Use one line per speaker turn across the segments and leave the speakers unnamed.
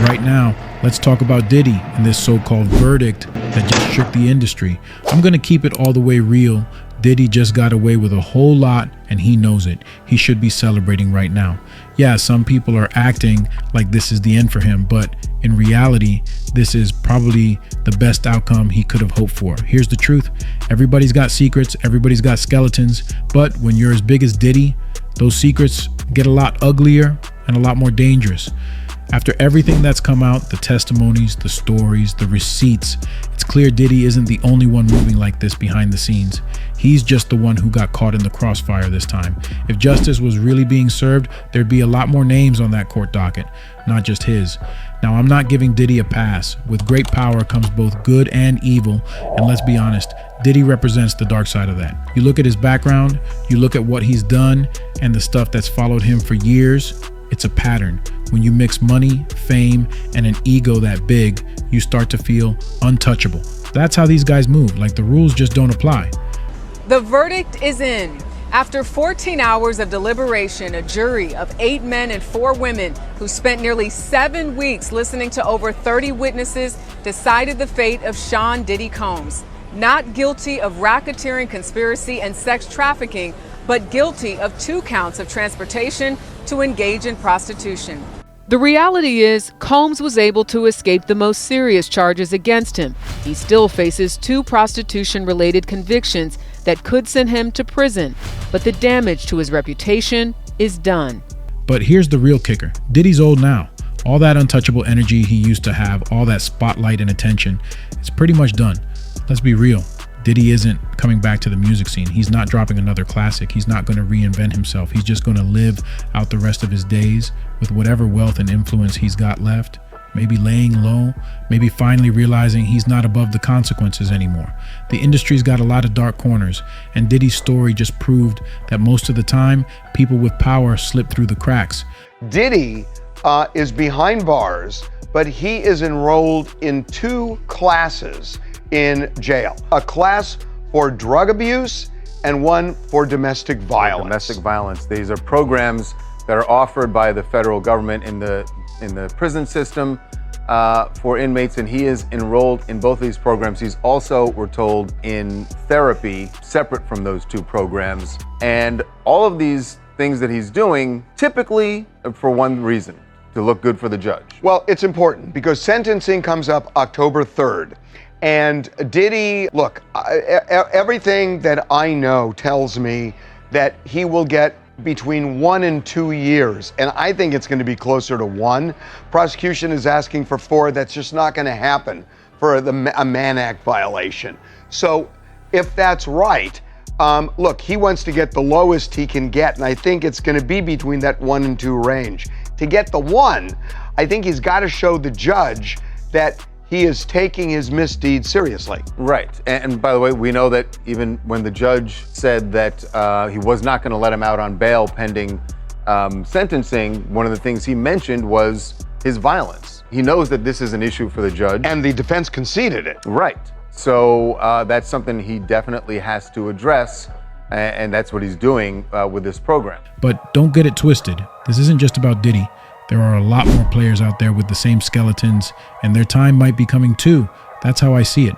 right now, let's talk about Diddy and this so-called verdict that just shook the industry. I'm going to keep it all the way real. Diddy just got away with a whole lot and he knows it. He should be celebrating right now. Yeah, some people are acting like this is the end for him, but in reality, this is probably the best outcome he could have hoped for. Here's the truth. Everybody's got secrets, everybody's got skeletons, but when you're as big as Diddy, those secrets get a lot uglier and a lot more dangerous. After everything that's come out, the testimonies, the stories, the receipts, it's clear Diddy isn't the only one moving like this behind the scenes. He's just the one who got caught in the crossfire this time. If justice was really being served, there'd be a lot more names on that court docket, not just his. Now, I'm not giving Diddy a pass. With great power comes both good and evil, and let's be honest, Diddy represents the dark side of that. You look at his background, you look at what he's done, and the stuff that's followed him for years, it's a pattern. When you mix money, fame, and an ego that big, you start to feel untouchable. That's how these guys move, like the rules just don't apply.
The verdict is in. After 14 hours of deliberation, a jury of 8 men and 4 women who spent nearly 7 weeks listening to over 30 witnesses decided the fate of Sean Diddy Combs. Not guilty of racketeering, conspiracy, and sex trafficking, but guilty of 2 counts of transportation to engage in prostitution. The reality is, Combs was able to escape the most serious charges against him. He still faces 2 prostitution-related convictions that could send him to prison, but the damage to his reputation is done.
But here's the real kicker. Diddy's old now. All that untouchable energy he used to have, all that spotlight and attention, it's pretty much done. Let's be real. Diddy isn't coming back to the music scene. He's not dropping another classic. He's not going to reinvent himself. He's just going to live out the rest of his days with whatever wealth and influence he's got left, maybe laying low, maybe finally realizing he's not above the consequences anymore. The industry's got a lot of dark corners, and Diddy's story just proved that most of the time, people with power slip through the cracks.
Diddy is behind bars, but he is enrolled in 2 classes in jail. A class for drug abuse and one for domestic violence.
Domestic violence. These are programs that are offered by the federal government in the prison system for inmates, and he is enrolled in both of these programs. He's also, we're told, in therapy separate from those 2 programs. And all of these things that he's doing, typically for one reason, to look good for the judge.
Well, it's important because sentencing comes up October 3rd. And Diddy, look, everything that I know tells me that he will get between 1 and 2 years. And I think it's going to be closer to 1. Prosecution is asking for 4. That's just not going to happen for a Mann Act violation. So if that's right, look, he wants to get the lowest he can get. And I think it's going to be between that 1 and 2 range. To get the 1, I think he's got to show the judge that he is taking his misdeeds seriously.
Right. And by the way, we know that even when the judge said that he was not going to let him out on bail pending sentencing, one of the things he mentioned was his violence. He knows that this is an issue for the judge.
And the defense conceded it.
Right. So that's something he definitely has to address, and that's what he's doing with this program.
But don't get it twisted. This isn't just about Diddy. There are a lot more players out there with the same skeletons, and their time might be coming too. That's how I see it.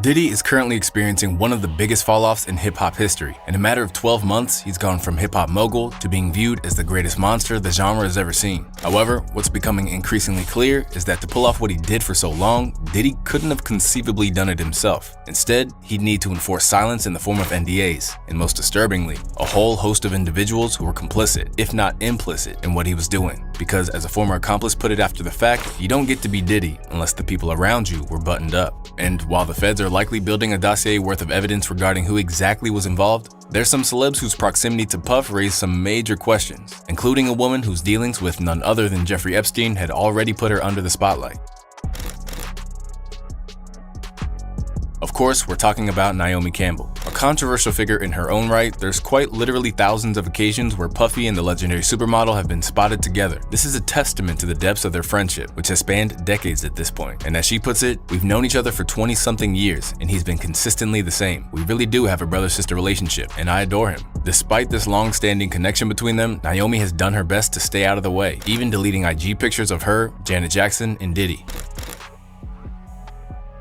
Diddy is currently experiencing one of the biggest fall-offs in hip-hop history. In a matter of 12 months, he's gone from hip-hop mogul to being viewed as the greatest monster the genre has ever seen. However, what's becoming increasingly clear is that to pull off what he did for so long, Diddy couldn't have conceivably done it himself. Instead, he'd need to enforce silence in the form of NDAs, and most disturbingly, a whole host of individuals who were complicit, if not implicit, in what he was doing. Because as a former accomplice put it after the fact, you don't get to be Diddy unless the people around you were buttoned up. And while the feds are likely building a dossier worth of evidence regarding who exactly was involved, there's some celebs whose proximity to Puff raised some major questions, including a woman whose dealings with none other than Jeffrey Epstein had already put her under the spotlight. Of course, we're talking about Naomi Campbell, a controversial figure in her own right, there's quite literally thousands of occasions where Puffy and the legendary supermodel have been spotted together. This is a testament to the depths of their friendship, which has spanned decades at this point. And as she puts it, we've known each other for 20-something years, and he's been consistently the same. We really do have a brother-sister relationship, and I adore him. Despite this long-standing connection between them, Naomi has done her best to stay out of the way, even deleting IG pictures of her, Janet Jackson, and Diddy.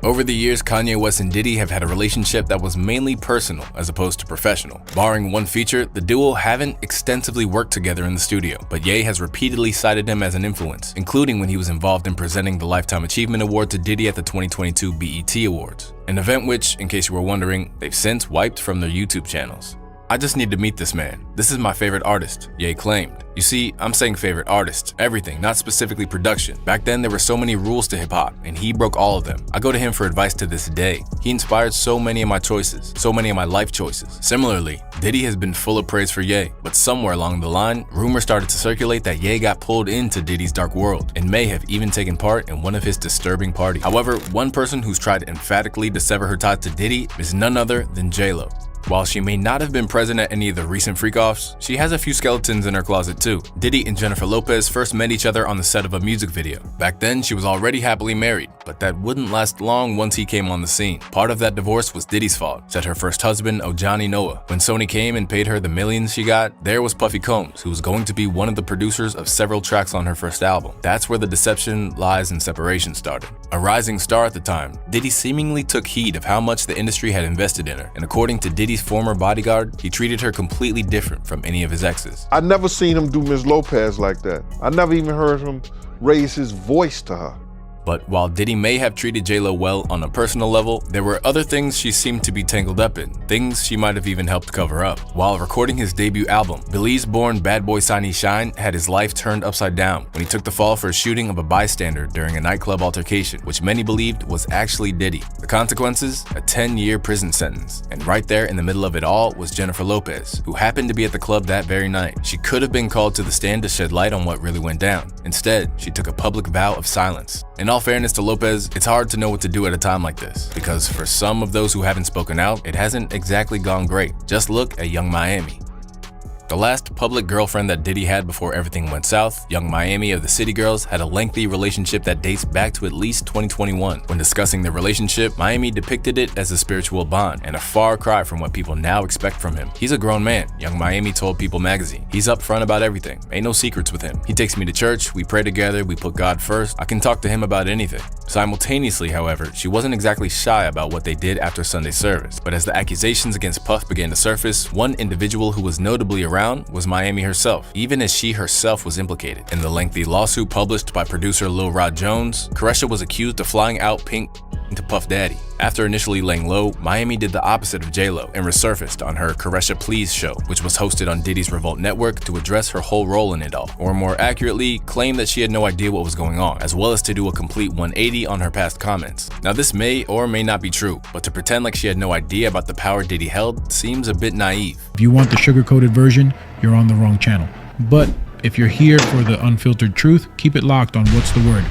Over the years, Kanye West and Diddy have had a relationship that was mainly personal as opposed to professional. Barring one feature, the duo haven't extensively worked together in the studio, but Ye has repeatedly cited him as an influence, including when he was involved in presenting the Lifetime Achievement Award to Diddy at the 2022 BET Awards, an event which, in case you were wondering, they've since wiped from their YouTube channels. I just need to meet this man. This is my favorite artist, Ye claimed. You see, I'm saying favorite artist, everything, not specifically production. Back then, there were so many rules to hip-hop, and he broke all of them. I go to him for advice to this day. He inspired so many of my choices, so many of my life choices. Similarly, Diddy has been full of praise for Ye, but somewhere along the line, rumors started to circulate that Ye got pulled into Diddy's dark world, and may have even taken part in one of his disturbing parties. However, one person who's tried emphatically to sever her ties to Diddy is none other than J-Lo. While she may not have been present at any of the recent freak-offs, she has a few skeletons in her closet too. Diddy and Jennifer Lopez first met each other on the set of a music video. Back then, she was already happily married, but that wouldn't last long once he came on the scene. Part of that divorce was Diddy's fault, said her first husband, Ojani Noah. When Sony came and paid her the millions she got, there was Puffy Combs, who was going to be one of the producers of several tracks on her first album. That's where the deception, lies, and separation started. A rising star at the time, Diddy seemingly took heed of how much the industry had invested in her, and according to Diddy's former bodyguard, he treated her completely different from any of his exes.
I never seen him do Ms. Lopez like that. I never even heard him raise his voice to her.
But while Diddy may have treated J-Lo well on a personal level, there were other things she seemed to be tangled up in, things she might have even helped cover up. While recording his debut album, Belize-born bad boy Signee Shine had his life turned upside down when he took the fall for a shooting of a bystander during a nightclub altercation, which many believed was actually Diddy. The consequences? A 10-year prison sentence. And right there in the middle of it all was Jennifer Lopez, who happened to be at the club that very night. She could have been called to the stand to shed light on what really went down. Instead, she took a public vow of silence. In all fairness to Lopez, it's hard to know what to do at a time like this, because for some of those who haven't spoken out, it hasn't exactly gone great. Just look at Young Miami. The last public girlfriend that Diddy had before everything went south, Young Miami of the City Girls, had a lengthy relationship that dates back to at least 2021. When discussing their relationship, Miami depicted it as a spiritual bond and a far cry from what people now expect from him. He's a grown man, Young Miami told People magazine. He's upfront about everything. Ain't no secrets with him. He takes me to church, we pray together, we put God first. I can talk to him about anything. Simultaneously, however, she wasn't exactly shy about what they did after Sunday service. But as the accusations against Puff began to surface, one individual who was notably around was Miami herself, even as she herself was implicated. In the lengthy lawsuit published by producer Lil Rod Jones, Caresha was accused of flying out Pink to Puff Daddy. After initially laying low, Miami did the opposite of J-Lo and resurfaced on her Caresha Please show, which was hosted on Diddy's Revolt network, to address her whole role in it all, or more accurately, claim that she had no idea what was going on, as well as to do a complete 180 on her past comments. Now this may or may not be true, but to pretend like she had no idea about the power Diddy held seems a bit naive.
If you want the sugar-coated version, you're on the wrong channel. But if you're here for the unfiltered truth, keep it locked on What's the Word.